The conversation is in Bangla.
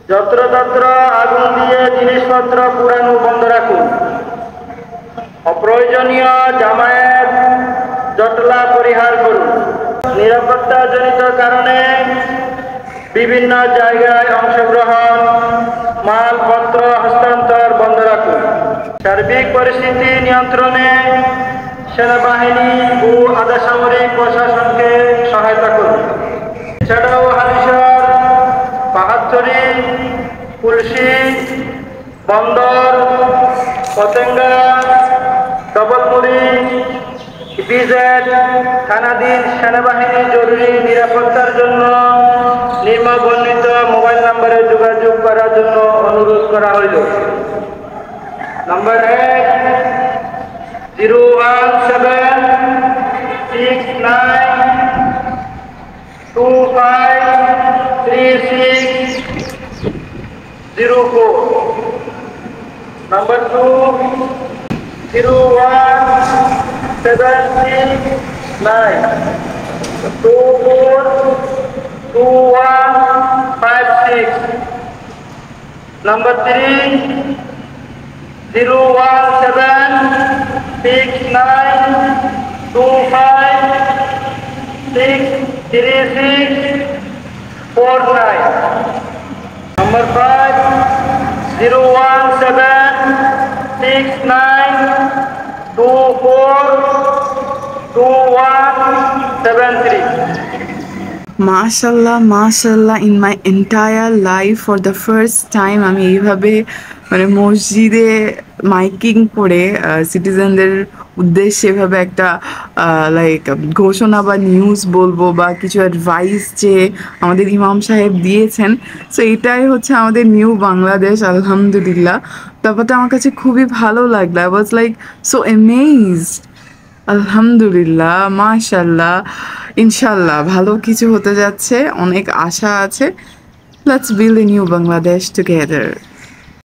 যত্রতত্র আগুন দিয়ে জিনিসপত্র পুরানো বন্ধ রাখুন। অপ্রয়োজনীয় জামায়াত জটলা পরিহার করুন। নিরাপত্তাজনিত কারণে বিভিন্ন জায়গায় অংশগ্রহণ, মালপত্র হস্তান্তর বন্ধ রাখুন। সার্বিক পরিস্থিতি নিয়ন্ত্রণে সেনাবাহিনী ও আধাসামরিক প্রশাসনকে সহায়তা করুন। এছাড়াও হালিশহর, পাহাড়তলী, কুলসি, বন্দর, পতেঙ্গা, ডবলমুড়ি, ইপিজেড থানাধীন সেনাবাহিনী জরুরি নিরাপত্তার জন্য নিম্নবর্ণিত মোবাইল নম্বরে যোগাযোগ করার জন্য অনুরোধ করা হইল। নম্বর 1 01769253604। Number 2 01769242156। Number 3 01769253649। Number 5 01769242173। মাশাল্লাহ মাশাল্লাহ, in my entire life for the first time আমি এইভাবে মানে মসজিদে মাইকিং করে সিটিজেনদের উদ্দেশ্যে এভাবে একটা লাইক ঘোষণা বা নিউজ বলবো বা কিছু অ্যাডভাইস যে আমাদের ইমাম সাহেব দিয়েছেন। সো এটাই হচ্ছে আমাদের নিউ বাংলাদেশ, আলহামদুলিল্লাহ। ব্যাপারটা আমার কাছে খুবই ভালো লাগলো। I was like so amazed. আলহামদুলিল্লাহ, মাশাল্লাহ, ইনশাল্লাহ ভালো কিছু হতে যাচ্ছে, অনেক আশা আছে। Let's build a new Bangladesh together.